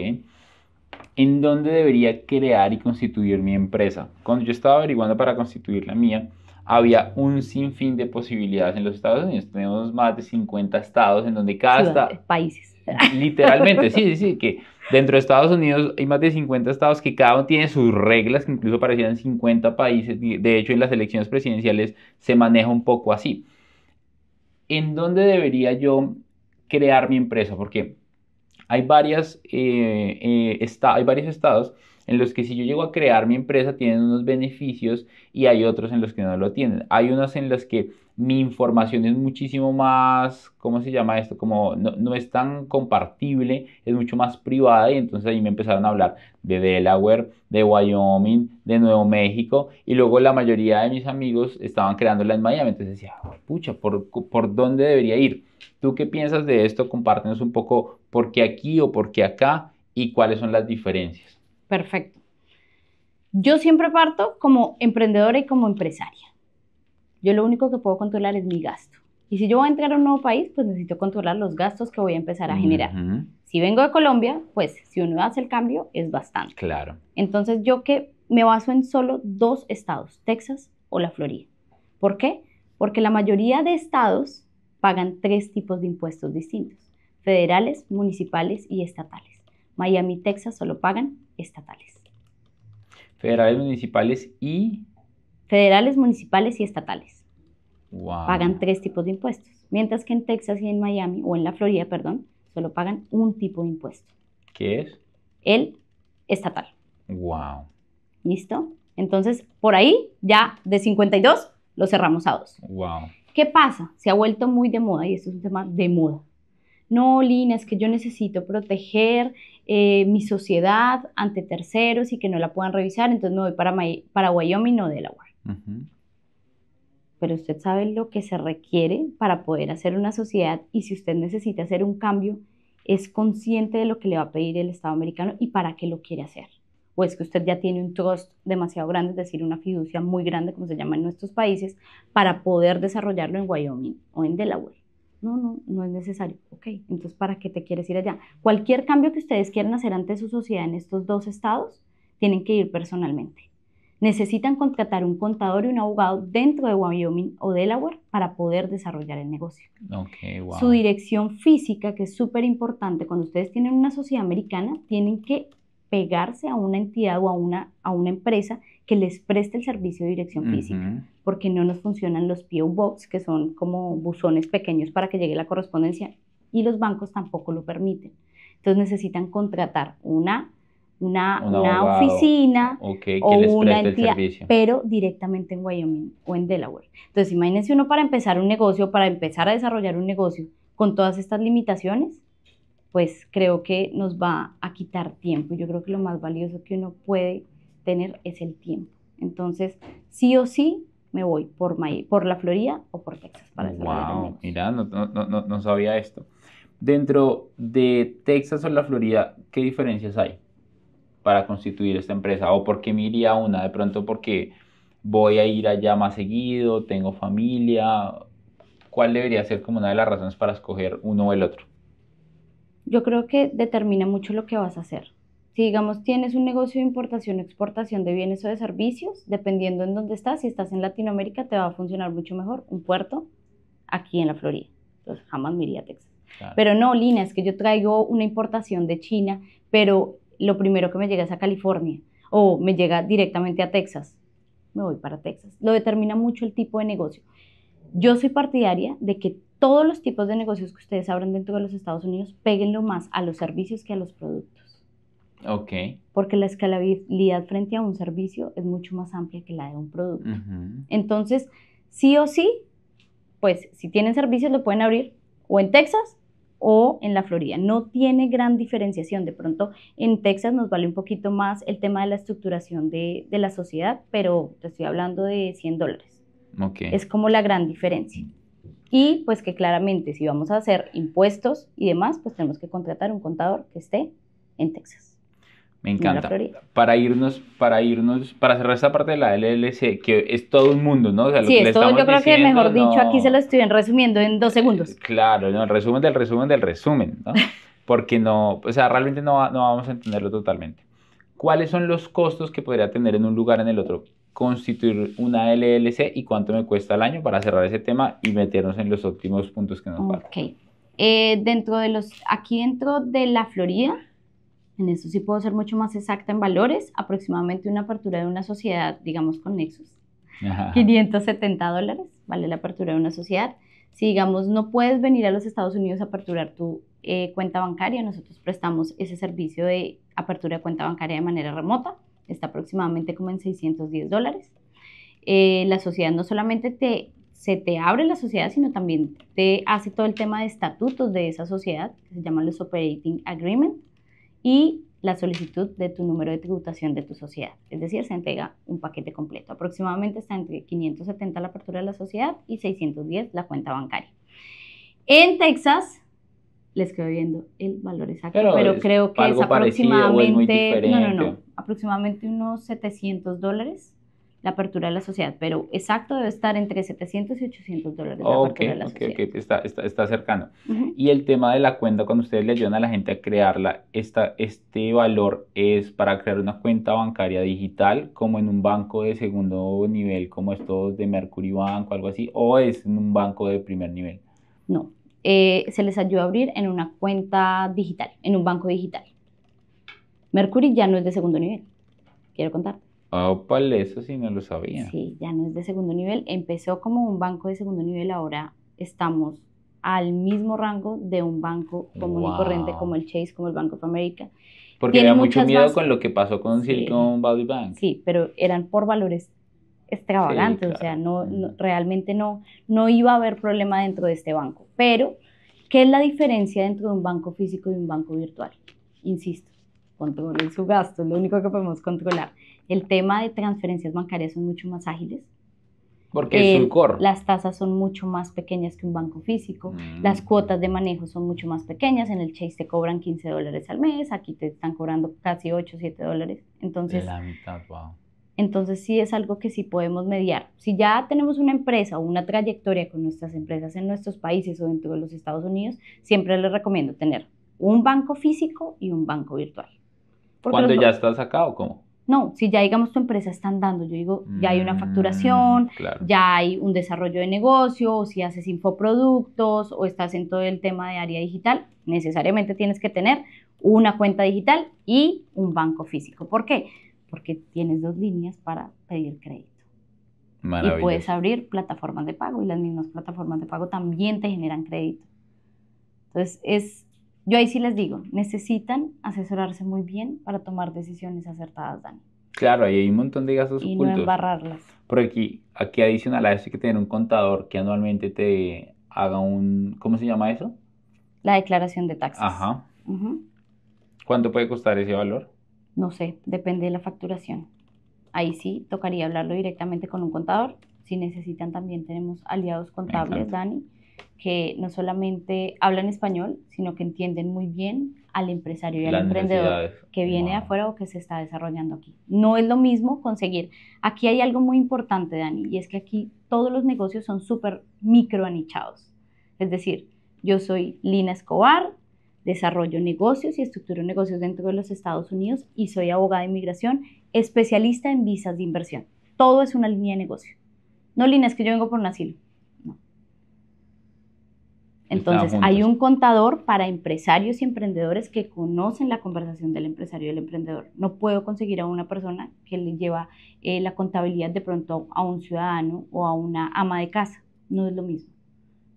¿En dónde debería crear y constituir mi empresa? Cuando yo estaba averiguando para constituir la mía, había un sinfín de posibilidades en los Estados Unidos. Tenemos más de 50 estados en donde cada estado... Países. Literalmente, sí, que dentro de Estados Unidos hay más de 50 estados que cada uno tiene sus reglas, que incluso parecían 50 países. De hecho, en las elecciones presidenciales se maneja un poco así. ¿En dónde debería yo crear mi empresa? Porque hay varios estados en los que si yo llego a crear mi empresa tienen unos beneficios y hay otros en los que no lo tienen. Hay unos en los que mi información es muchísimo más, ¿cómo se llama esto? Como no es tan compartible, es mucho más privada y entonces ahí me empezaron a hablar de Delaware, de Wyoming, de Nuevo México y luego la mayoría de mis amigos estaban creándola en Miami, entonces decía, pucha, ¿por dónde debería ir? ¿Tú qué piensas de esto? Compártenos un poco por qué aquí o por qué acá y cuáles son las diferencias. Perfecto. Yo siempre parto como emprendedora y como empresaria. Yo lo único que puedo controlar es mi gasto. Y si yo voy a entrar a un nuevo país, pues necesito controlar los gastos que voy a empezar a generar. Si vengo de Colombia, pues si uno hace el cambio, es bastante. Claro. Entonces yo que me baso en solo 2 estados, Texas o la Florida. ¿Por qué? Porque la mayoría de estados pagan 3 tipos de impuestos distintos: federales, municipales y estatales. Miami y Texas solo pagan estatales. Federales, municipales y... Federales, municipales y estatales. Wow. Pagan 3 tipos de impuestos. Mientras que en Texas y en Miami, o en la Florida, perdón, solo pagan un tipo de impuesto. ¿Qué es? El estatal. Wow. ¿Listo? Entonces, por ahí ya de 52 lo cerramos a 2. Wow. ¿Qué pasa? Se ha vuelto muy de moda y esto es un tema de moda. No, Lina, es que yo necesito proteger mi sociedad ante terceros y que no la puedan revisar, entonces me voy para Wyoming o Delaware. Pero usted sabe lo que se requiere para poder hacer una sociedad y si usted necesita hacer un cambio, es consciente de lo que le va a pedir el Estado americano y para qué lo quiere hacer. O es que usted ya tiene un trust demasiado grande, es decir, una fiducia muy grande, como se llama en nuestros países, para poder desarrollarlo en Wyoming o en Delaware. No es necesario. Ok, entonces ¿para qué te quieres ir allá? Cualquier cambio que ustedes quieran hacer ante su sociedad en estos 2 estados, tienen que ir personalmente. Necesitan contratar un contador y un abogado dentro de Wyoming o Delaware para poder desarrollar el negocio. Okay, wow. Su dirección física, que es súper importante, cuando ustedes tienen una sociedad americana, tienen que pegarse a una entidad o a una empresa que les preste el servicio de dirección física, porque no nos funcionan los P.O. Box, que son como buzones pequeños para que llegue la correspondencia, y los bancos tampoco lo permiten. Entonces necesitan contratar una oficina o una entidad, pero directamente en Wyoming o en Delaware. Entonces imagínense uno para empezar un negocio, para empezar a desarrollar un negocio con todas estas limitaciones, pues creo que nos va a quitar tiempo. Yo creo que lo más valioso que uno puede tener es el tiempo. Entonces, sí o sí, me voy por la Florida o por Texas para desarrollar el negocio. Mira, no sabía esto. Dentro de Texas o la Florida, ¿qué diferencias hay para constituir esta empresa? ¿O por qué me iría a una? De pronto porque voy a ir allá más seguido, tengo familia. ¿Cuál debería ser como una de las razones para escoger uno o el otro? Yo creo que determina mucho lo que vas a hacer. Si, digamos, tienes un negocio de importación o exportación de bienes o de servicios, dependiendo en dónde estás, si estás en Latinoamérica, te va a funcionar mucho mejor un puerto aquí en la Florida. Entonces, jamás me iría a Texas. Claro. Pero no, Lina, es que yo traigo una importación de China, pero lo primero que me llega es a California o me llega directamente a Texas. Me voy para Texas. Lo determina mucho el tipo de negocio. Yo soy partidaria de que todos los tipos de negocios que ustedes abran dentro de los Estados Unidos, péguenlo más a los servicios que a los productos. Ok. Porque la escalabilidad frente a un servicio es mucho más amplia que la de un producto. Entonces, sí o sí, pues si tienen servicios lo pueden abrir o en Texas o en la Florida. No tiene gran diferenciación. De pronto en Texas nos vale un poquito más el tema de la estructuración de la sociedad, pero te estoy hablando de $100. Okay. Es como la gran diferencia. Y pues que claramente si vamos a hacer impuestos y demás, pues tenemos que contratar un contador que esté en Texas. Me encanta. Para cerrar esta parte de la LLC, que es todo un mundo, ¿no? O sea, lo sí, que esto yo creo que mejor dicho, aquí se lo estoy resumiendo en 2 segundos. Claro, ¿no? El resumen del resumen del resumen, ¿no? Porque no, o sea, realmente no vamos a entenderlo totalmente. ¿Cuáles son los costos que podría tener en un lugar en el otro constituir una LLC y cuánto me cuesta al año para cerrar ese tema y meternos en los últimos puntos que nos faltan? Ok. Aquí dentro de la Florida, en eso sí puedo ser mucho más exacta en valores, aproximadamente una apertura de una sociedad, digamos con Nexus, $570 vale la apertura de una sociedad. Si, digamos, no puedes venir a los Estados Unidos a aperturar tu cuenta bancaria, nosotros prestamos ese servicio de apertura de cuenta bancaria de manera remota, está aproximadamente como en $610. La sociedad no solamente se te abre la sociedad, sino también te hace todo el tema de estatutos de esa sociedad, que se llaman los Operating Agreement, y la solicitud de tu número de tributación de tu sociedad. Es decir, se entrega un paquete completo. Aproximadamente está entre 570 la apertura de la sociedad y 610 la cuenta bancaria. En Texas, les quedo viendo el valor exacto, pero creo que es aproximadamente, aproximadamente unos $700 la apertura de la sociedad, pero exacto debe estar entre $700 y $800 la apertura de la sociedad. Está cercano. Y el tema de la cuenta, cuando ustedes le ayudan a la gente a crearla, este valor es para crear una cuenta bancaria digital, como en un banco de segundo nivel, como estos de Mercury Bank o algo así, o es en un banco de primer nivel. No, se les ayuda a abrir en una cuenta digital, en un banco digital. Mercury ya no es de segundo nivel, quiero contar. Eso sí no lo sabía. Sí, ya no es de segundo nivel. Empezó como un banco de segundo nivel, ahora estamos al mismo rango de un banco común y corriente como el Chase, como el Bank of America. Porque había mucho miedo con lo que pasó con Silicon Valley Bank. Sí, pero eran por valores extravagantes, o sea, realmente no iba a haber problema dentro de este banco. Pero, ¿qué es la diferencia dentro de un banco físico y un banco virtual? Insisto, controlen su gasto, es lo único que podemos controlar. El tema de transferencias bancarias son mucho más ágiles. Porque es un core. Las tasas son mucho más pequeñas que un banco físico. Las cuotas de manejo son mucho más pequeñas. En el Chase te cobran $15 al mes. Aquí te están cobrando casi $8, $7. Entonces, de la mitad, wow. Entonces sí es algo que sí podemos mediar. Si ya tenemos una empresa o una trayectoria con nuestras empresas en nuestros países o dentro de los Estados Unidos, siempre les recomiendo tener un banco físico y un banco virtual. ¿Cuando ya estás acá o cómo? No, si ya digamos tu empresa está andando, yo digo, ya hay una facturación, claro. Ya hay un desarrollo de negocio, o si haces infoproductos o estás en todo el tema de área digital, necesariamente tienes que tener una cuenta digital y un banco físico. ¿Por qué? Porque tienes 2 líneas para pedir crédito. Y puedes abrir plataformas de pago y las mismas plataformas de pago también te generan crédito. Entonces, yo ahí sí les digo, necesitan asesorarse muy bien para tomar decisiones acertadas, Dani. Claro, ahí hay un montón de gastos y ocultos. Y no embarrarlas. Porque aquí adicional a eso hay que tener un contador que anualmente te haga ¿cómo se llama eso? La declaración de taxes. Ajá. ¿Cuánto puede costar ese valor? No sé, depende de la facturación. Ahí sí tocaría hablarlo directamente con un contador. Si necesitan, también tenemos aliados contables, Dani, que no solamente hablan español, sino que entienden muy bien al empresario y al emprendedor que viene de afuera o que se está desarrollando aquí. No es lo mismo conseguir. Aquí hay algo muy importante, Dani, y es que aquí todos los negocios son súper microanichados. Es decir, yo soy Lina Escobar, desarrollo negocios y estructuro negocios dentro de los Estados Unidos y soy abogada de inmigración, especialista en visas de inversión. Todo es una línea de negocio. No, Lina, es que yo vengo por un asilo. No. Entonces, hay un contador para empresarios y emprendedores que conocen la conversación del empresario y del emprendedor. No puedo conseguir a una persona que le lleva la contabilidad de pronto a un ciudadano o a una ama de casa. No es lo mismo.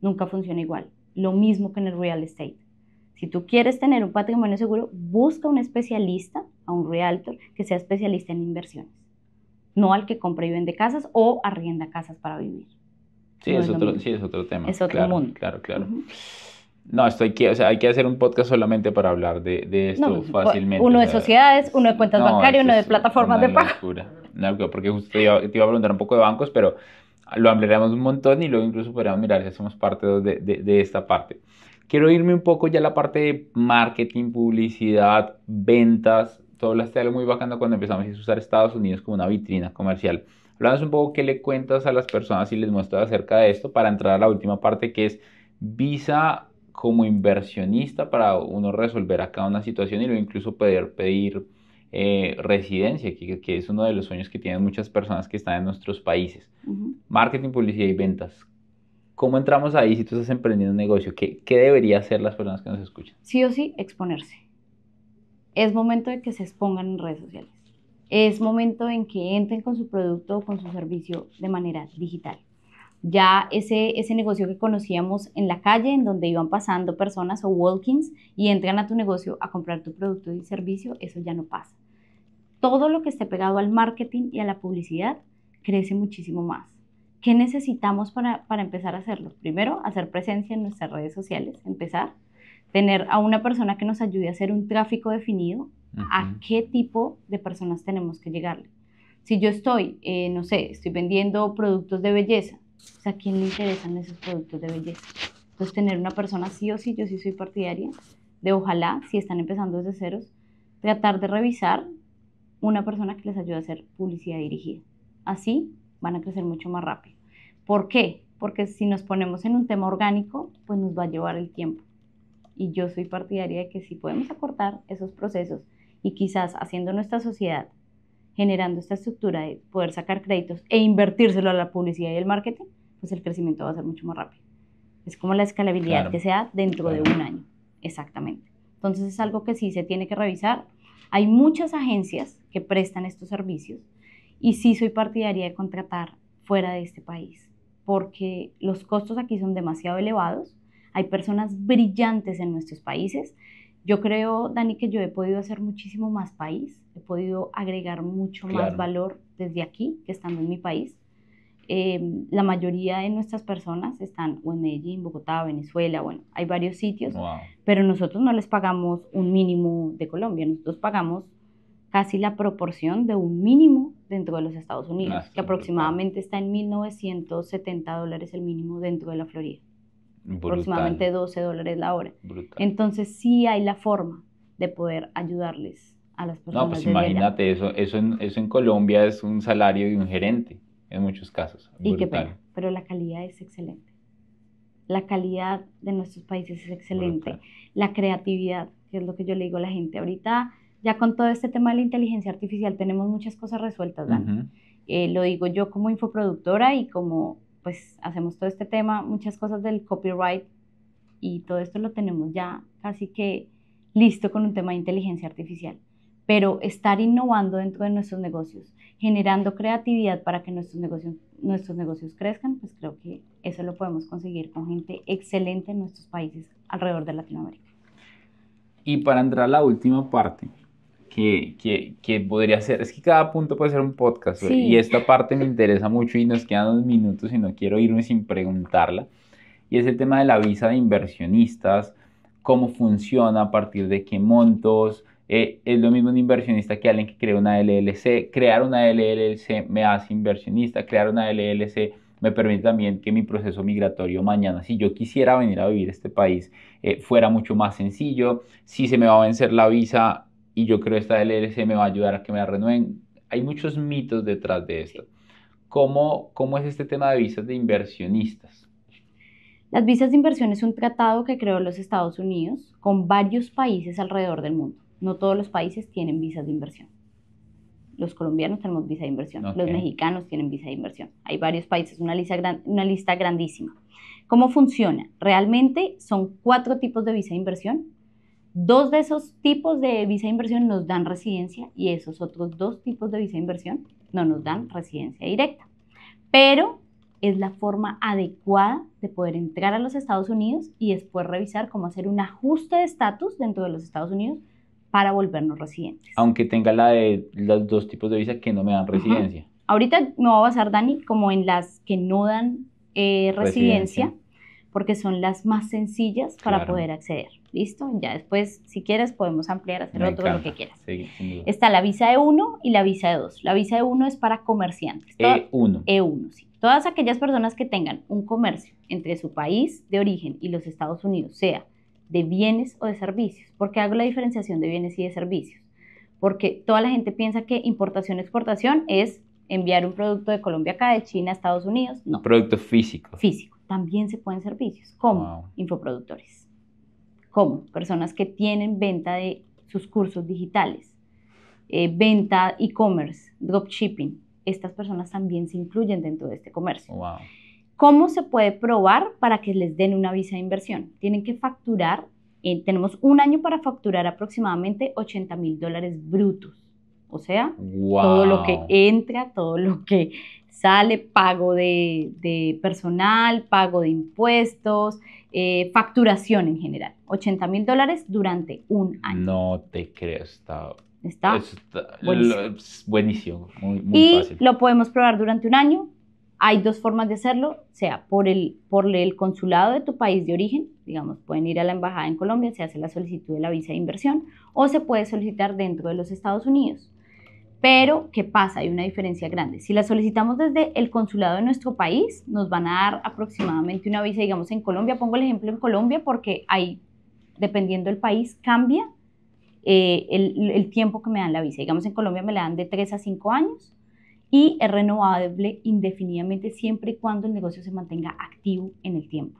Nunca funciona igual. Lo mismo que en el real estate. Si tú quieres tener un patrimonio seguro, busca un especialista, a un realtor, que sea especialista en inversiones. No al que compra y vende casas o arrienda casas para vivir. Sí, no es otro tema. Es otro mundo. Claro. No, hay que hacer un podcast solamente para hablar de esto fácilmente. Uno de sociedades, uno de cuentas bancarias, uno de plataformas de pago. Una locura, porque justo te iba a preguntar un poco de bancos, pero lo ampliaremos un montón y luego incluso podríamos mirar si hacemos parte de esta parte. Quiero irme un poco ya a la parte de marketing, publicidad, ventas. Tú hablaste de algo muy bacano cuando empezamos a usar Estados Unidos como una vitrina comercial. Hablamos un poco qué le cuentas a las personas y les muestras acerca de esto para entrar a la última parte, que es Visa como inversionista para uno resolver acá una situación y luego incluso poder pedir residencia, que es uno de los sueños que tienen muchas personas que están en nuestros países. Marketing, publicidad y ventas. ¿Cómo entramos ahí si tú estás emprendiendo un negocio? ¿Qué deberían hacer las personas que nos escuchan? Sí o sí, exponerse. Es momento de que se expongan en redes sociales. Es momento en que entren con su producto o con su servicio de manera digital. Ya ese negocio que conocíamos en la calle, en donde iban pasando personas o walk-ins y entran a tu negocio a comprar tu producto y servicio, eso ya no pasa. Todo lo que esté pegado al marketing y a la publicidad crece muchísimo más. ¿Qué necesitamos para empezar a hacerlo? Primero, hacer presencia en nuestras redes sociales, empezar, tener a una persona que nos ayude a hacer un tráfico definido, a qué tipo de personas tenemos que llegarle. Si yo estoy, no sé, estoy vendiendo productos de belleza, o sea, ¿a quién le interesan esos productos de belleza? Entonces, tener una persona sí o sí, yo sí soy partidaria de ojalá, si están empezando desde ceros, tratar de revisar una persona que les ayude a hacer publicidad dirigida. Así van a crecer mucho más rápido. ¿Por qué? Porque si nos ponemos en un tema orgánico, pues nos va a llevar el tiempo. Y yo soy partidaria de que si podemos acortar esos procesos y quizás haciendo nuestra sociedad, generando esta estructura de poder sacar créditos e invertírselo a la publicidad y el marketing, pues el crecimiento va a ser mucho más rápido. Es como la escalabilidad Claro. que se da dentro de un año. Exactamente. Entonces es algo que sí se tiene que revisar. Hay muchas agencias que prestan estos servicios y sí soy partidaria de contratar fuera de este país, porque los costos aquí son demasiado elevados. Hay personas brillantes en nuestros países. Yo creo, Dani, que yo he podido hacer muchísimo más país, he podido agregar mucho más valor desde aquí que estando en mi país. La mayoría de nuestras personas están o en Medellín, Bogotá, Venezuela, bueno, hay varios sitios, pero nosotros no les pagamos un mínimo de Colombia, nosotros pagamos casi la proporción de un mínimo dentro de los Estados Unidos, que aproximadamente está en $1.970 el mínimo dentro de la Florida. Brutal. Aproximadamente $12 la hora. Brutal. Entonces sí hay la forma de poder ayudarles a las personas. No, pues imagínate, eso en Colombia es un salario de un gerente en muchos casos. Y qué pena, pero la calidad es excelente. La calidad de nuestros países es excelente. Brutal. La creatividad, que es lo que yo le digo a la gente. Ahorita ya con todo este tema de la inteligencia artificial tenemos muchas cosas resueltas, Dan. Lo digo yo como infoproductora y como pues hacemos todo este tema, muchas cosas del copyright y todo esto lo tenemos ya casi que listo con un tema de inteligencia artificial. Pero estar innovando dentro de nuestros negocios, generando creatividad para que nuestros negocios crezcan, pues creo que eso lo podemos conseguir con gente excelente en nuestros países alrededor de Latinoamérica. Y para entrar a la última parte, que podría ser, es que cada punto puede ser un podcast, sí. Y esta parte me interesa mucho y nos quedan unos minutos y no quiero irme sin preguntarla, y es el tema de la visa de inversionistas, cómo funciona, a partir de qué montos. Es lo mismo un inversionista que alguien que crea una LLC. Crear una LLC me hace inversionista, crear una LLC me permite también que mi proceso migratorio mañana, si yo quisiera venir a vivir a este país, fuera mucho más sencillo. Si se me va a vencer la visa y yo creo esta LLC me va a ayudar a que me la renueven. Hay muchos mitos detrás de esto. ¿Cómo es este tema de visas de inversionistas? Las visas de inversión es un tratado que creó los Estados Unidos con varios países alrededor del mundo. No todos los países tienen visas de inversión. Los colombianos tenemos visa de inversión, okay. Los mexicanos tienen visa de inversión. Hay varios países, una lista grandísima. ¿Cómo funciona? Realmente son 4 tipos de visa de inversión. 2 de esos tipos de visa de inversión nos dan residencia y esos otros 2 tipos de visa de inversión no nos dan residencia directa. Pero es la forma adecuada de poder entrar a los Estados Unidos y después revisar cómo hacer un ajuste de estatus dentro de los Estados Unidos para volvernos residentes. Aunque tenga la de los 2 tipos de visa que no me dan residencia. Ahorita me voy a basar, Dani, como en las que no dan residencia, porque son las más sencillas para poder acceder. ¿Listo? Ya después, si quieres, podemos ampliar, hacer otro, lo que quieras. Sí, está la visa E1 y la visa E2. La visa E1 es para comerciantes. E1. E1, sí. Todas aquellas personas que tengan un comercio entre su país de origen y los Estados Unidos, sea de bienes o de servicios. ¿Por qué hago la diferenciación de bienes y de servicios? Porque toda la gente piensa que importación-exportación es enviar un producto de Colombia acá, de China a Estados Unidos. No. Producto físico. Físico. También se pueden servicios, como infoproductores, como personas que tienen venta de sus cursos digitales, venta e-commerce, dropshipping. Estas personas también se incluyen dentro de este comercio. Wow. ¿Cómo se puede probar para que les den una visa de inversión? Tienen que facturar, tenemos un año para facturar aproximadamente $80,000 brutos. O sea, todo lo que entra, todo lo que Sale pago de personal, pago de impuestos, facturación en general. $80,000 durante un año. No te creo, está Buenísimo. es buenísimo, muy Y fácil. lo podemos probar durante un año. Hay dos formas de hacerlo, sea por el consulado de tu país de origen, digamos, pueden ir a la embajada en Colombia, se hace la solicitud de la visa de inversión, o se puede solicitar dentro de los Estados Unidos. Pero, ¿qué pasa? Hay una diferencia grande. Si la solicitamos desde el consulado de nuestro país, nos van a dar aproximadamente una visa, digamos, en Colombia. Pongo el ejemplo en Colombia porque ahí, dependiendo del país, cambia el tiempo que me dan la visa. Digamos, en Colombia me la dan de 3 a 5 años y es renovable indefinidamente siempre y cuando el negocio se mantenga activo en el tiempo.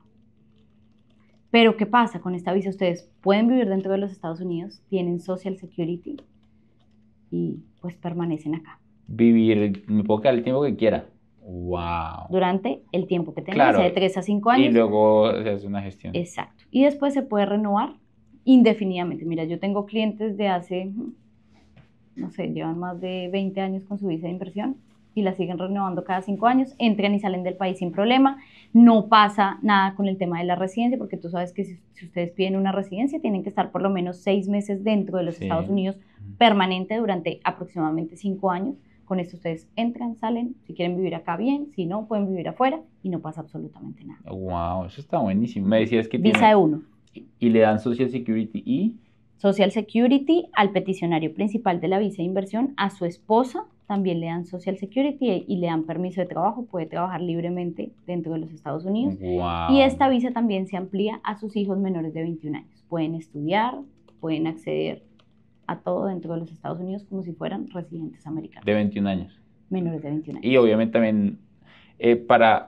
Pero, ¿qué pasa? Con esta visa ustedes pueden vivir dentro de los Estados Unidos, tienen Social Security y pues permanecen acá. Vivir, me puedo quedar el tiempo que quiera. Wow. Durante el tiempo que tengan, Claro, sea de 3 a 5 años. Y luego se hace una gestión. Exacto. Y después se puede renovar indefinidamente. Mira, yo tengo clientes de hace, no sé, llevan más de 20 años con su visa de inversión y la siguen renovando cada 5 años, entran y salen del país sin problema. No pasa nada con el tema de la residencia, porque tú sabes que si ustedes piden una residencia, tienen que estar por lo menos 6 meses dentro de los Sí. Estados Unidos permanente durante aproximadamente 5 años. Con esto ustedes entran, salen, si quieren vivir acá bien, si no, pueden vivir afuera y no pasa absolutamente nada. Wow, eso está buenísimo. Me decías que Visa tiene... de 1. Y le dan Social Security y... Social Security al peticionario principal de la visa de inversión, a su esposa también le dan Social Security y le dan permiso de trabajo, puede trabajar libremente dentro de los Estados Unidos. Wow. Y esta visa también se amplía a sus hijos menores de 21 años. Pueden estudiar, pueden acceder a todo dentro de los Estados Unidos como si fueran residentes americanos. De 21 años. Menores de 21 años. Y obviamente también para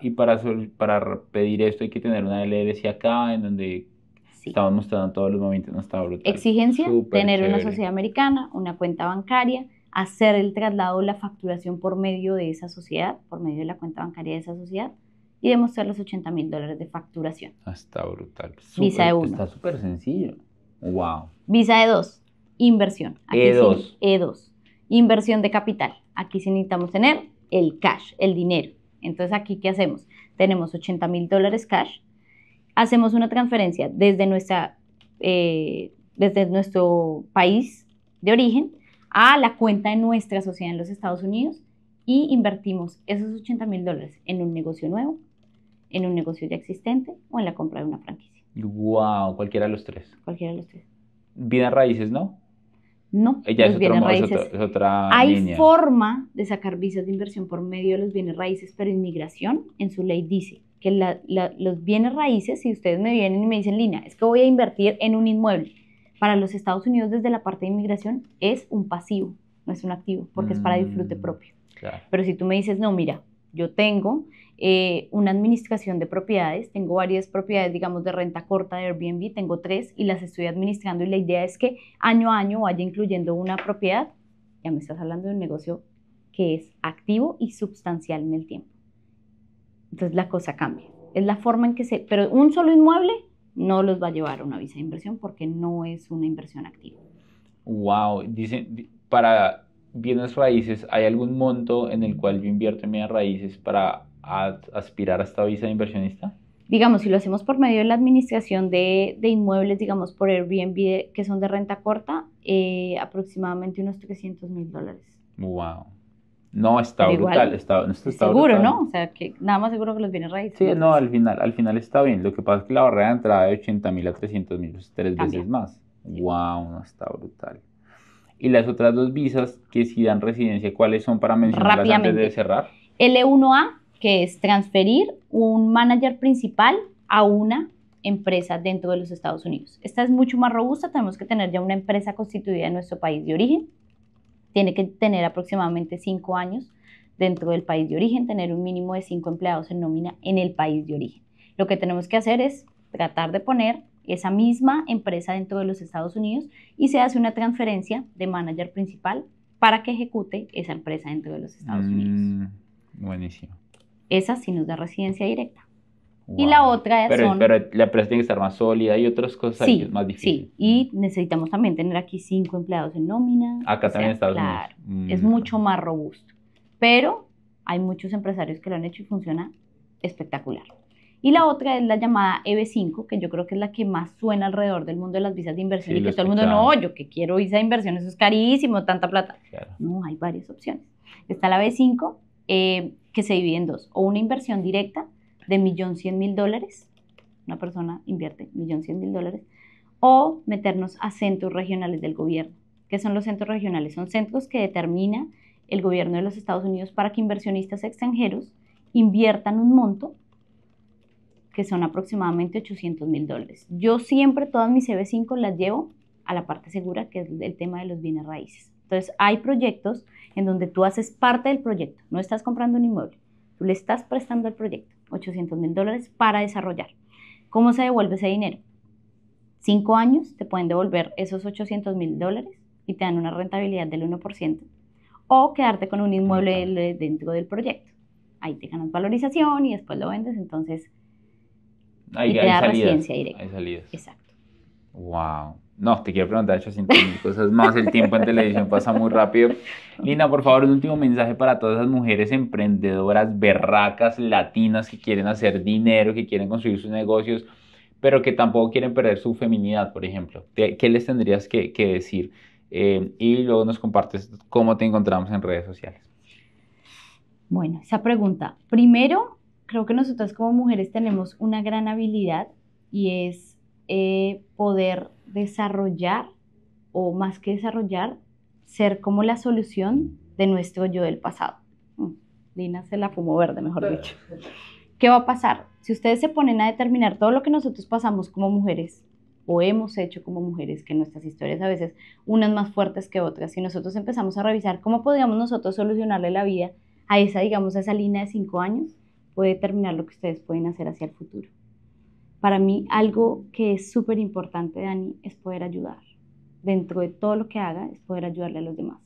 pedir esto hay que tener una LLC acá en donde Sí. estamos mostrando todos los movimientos, no está brutal. Exigencia, Súper tener una chévere. sociedad americana, una cuenta bancaria, hacer el traslado o la facturación por medio de esa sociedad, por medio de la cuenta bancaria de esa sociedad y demostrar los $80,000 de facturación. Está brutal. Visa de 1. Está súper sencillo. Wow. Visa de 2, inversión. E2. Sí, E2, inversión de capital. Aquí sí necesitamos tener el cash, el dinero. Entonces, ¿aquí qué hacemos? Tenemos $80,000 cash. Hacemos una transferencia desde nuestro país de origen a la cuenta de nuestra sociedad en los Estados Unidos y invertimos esos $80,000 en un negocio nuevo, en un negocio ya existente o en la compra de una franquicia. Wow, cualquiera de los tres. Cualquiera de los tres. Bienes raíces, ¿no? No, Ya los bienes es raíces. es otra Hay línea. forma de sacar visas de inversión por medio de los bienes raíces, pero inmigración en su ley dice que los bienes raíces, si ustedes me vienen y me dicen, Lina, es que voy a invertir en un inmueble, para los Estados Unidos desde la parte de inmigración es un pasivo, no es un activo, porque es para disfrute propio. Claro. Pero si tú me dices, no, mira, yo tengo una administración de propiedades, tengo varias propiedades, digamos, de renta corta de Airbnb, tengo 3 y las estoy administrando y la idea es que año a año vaya incluyendo una propiedad, ya me estás hablando de un negocio que es activo y sustancial en el tiempo. Entonces la cosa cambia. Es la forma en que pero un solo inmueble no los va a llevar a una visa de inversión porque no es una inversión activa. Wow, dicen, para bienes raíces, ¿hay algún monto en el cual yo invierto en bienes raíces para aspirar a esta visa de inversionista? Digamos, si lo hacemos por medio de la administración de inmuebles, digamos, por Airbnb, que son de renta corta, aproximadamente unos $300,000. Wow. No, está Pero brutal. igual, Está seguro, brutal. ¿no? O sea, que nada más seguro que los bienes raíces. Sí, no, al final está bien. Lo que pasa es que la barrera de entrada de 80,000 a 300,000 es 3 Cambia. veces más. Wow, no, está brutal. Y las otras dos visas que sí dan residencia, ¿cuáles son para mencionarlas antes Rápidamente. de cerrar? L1A, que es transferir un manager principal a una empresa dentro de los Estados Unidos. Esta es mucho más robusta, tenemos que tener ya una empresa constituida en nuestro país de origen. Tiene que tener aproximadamente 5 años dentro del país de origen, tener un mínimo de 5 empleados en nómina en el país de origen. Lo que tenemos que hacer es tratar de poner esa misma empresa dentro de los Estados Unidos y se hace una transferencia de manager principal para que ejecute esa empresa dentro de los Estados Unidos. Buenísimo. Esa sí nos da residencia directa. Wow. Y la otra pero la empresa tiene que estar más sólida y otras cosas ahí que es más difícil. Sí, y necesitamos también tener aquí 5 empleados en nómina. Acá también en Estados claro, Unidos. es mucho más robusto. Pero Hay muchos empresarios que lo han hecho y funciona espectacular. Y la otra es la llamada EB5, que yo creo que es la que más suena alrededor del mundo de las visas de inversión, Sí, y que todo el mundo, no, yo que quiero visa de inversión, eso es carísimo, tanta plata. Claro. No, hay varias opciones. Está la B5, que se divide en dos, o una inversión directa de $1.100.000, una persona invierte $1.100.000, o meternos a centros regionales del gobierno. ¿Qué son los centros regionales? Son centros que determina el gobierno de los Estados Unidos para que inversionistas extranjeros inviertan un monto que son aproximadamente $800.000. Yo siempre todas mis EB5 las llevo a la parte segura, que es el tema de los bienes raíces. Entonces, hay proyectos en donde tú haces parte del proyecto, no estás comprando un inmueble, tú le estás prestando al proyecto $800.000 para desarrollar. ¿Cómo se devuelve ese dinero? 5 años te pueden devolver esos $800.000 y te dan una rentabilidad del 1%, o quedarte con un inmueble dentro del proyecto. Ahí te ganas valorización y después lo vendes, entonces Hay te da salidas, residencia directa. hay salidas. Exacto. Wow. No, te quiero preguntar 800.000 cosas más. El tiempo en televisión pasa muy rápido. Lina, por favor, un último mensaje para todas esas mujeres emprendedoras, berracas, latinas que quieren hacer dinero, que quieren construir sus negocios, pero que tampoco quieren perder su feminidad, por ejemplo. ¿Qué les tendrías que decir? Y luego nos compartes cómo te encontramos en redes sociales. Bueno, esa pregunta. Primero, creo que nosotras como mujeres tenemos una gran habilidad, y es poder desarrollar, o más que desarrollar, ser como la solución de nuestro yo del pasado. Lina se la fumó verde, mejor dicho. ¿Qué va a pasar? Si ustedes se ponen a determinar todo lo que nosotros pasamos como mujeres, o hemos hecho como mujeres, que nuestras historias a veces, unas más fuertes que otras, si nosotros empezamos a revisar cómo podríamos nosotros solucionarle la vida a esa, digamos, a esa Lina de 5 años, puede determinar lo que ustedes pueden hacer hacia el futuro. Para mí, algo que es súper importante, Dani, es poder ayudar. Dentro de todo lo que haga, es poder ayudarle a los demás.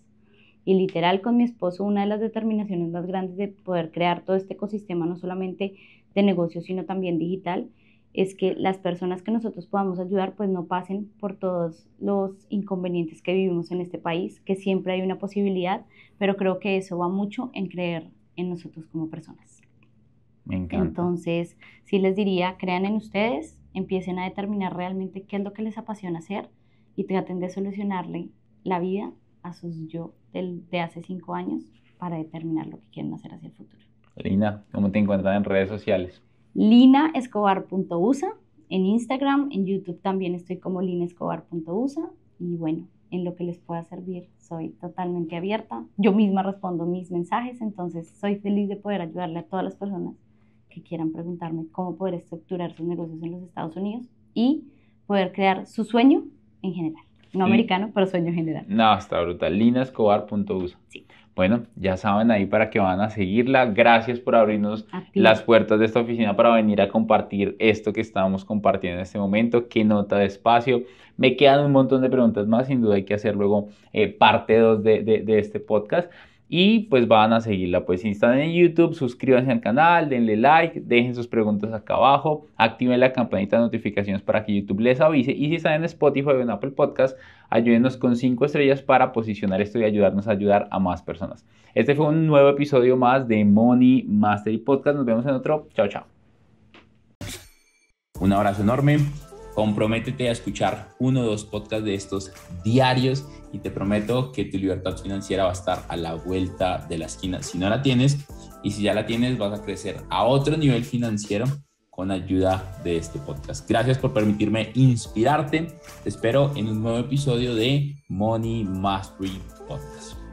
Y literal, con mi esposo, una de las determinaciones más grandes de poder crear todo este ecosistema, no solamente de negocio, sino también digital, es que las personas que nosotros podamos ayudar, pues no pasen por todos los inconvenientes que vivimos en este país, que siempre hay una posibilidad, pero creo que eso va mucho en creer en nosotros como personas. Me encanta. Entonces, sí les diría, crean en ustedes, empiecen a determinar realmente qué es lo que les apasiona hacer y traten de solucionarle la vida a sus yo de hace 5 años para determinar lo que quieren hacer hacia el futuro. Lina, ¿cómo te encuentran en redes sociales? linaescobar.usa en Instagram, en YouTube también estoy como linaescobar.usa, y bueno, en lo que les pueda servir soy totalmente abierta. Yo misma respondo mis mensajes, entonces soy feliz de poder ayudarle a todas las personas que quieran preguntarme cómo poder estructurar sus negocios en los Estados Unidos y poder crear su sueño en general. No americano, pero sueño en general. No, está brutal. linaescobar.usa. Sí. Bueno, ya saben ahí para que van a seguirla. Gracias por abrirnos las puertas de esta oficina para venir a compartir esto que estamos compartiendo en este momento. Qué nota de espacio. Me quedan un montón de preguntas más. Sin duda hay que hacer luego parte 2 de este podcast. Y pues van a seguirla. Pues si están en YouTube, suscríbanse al canal, denle like, dejen sus preguntas acá abajo, activen la campanita de notificaciones para que YouTube les avise. Y si están en Spotify o en Apple Podcast, ayúdenos con 5 estrellas para posicionar esto y ayudarnos a ayudar a más personas. Este fue un nuevo episodio más de Money Mastery Podcast. Nos vemos en otro. Chao, chao. Un abrazo enorme. Comprométete a escuchar 1 o 2 podcasts de estos diarios y te prometo que tu libertad financiera va a estar a la vuelta de la esquina. Si no la tienes, y si ya la tienes, vas a crecer a otro nivel financiero con ayuda de este podcast. Gracias por permitirme inspirarte. Te espero en un nuevo episodio de Money Mastery Podcast.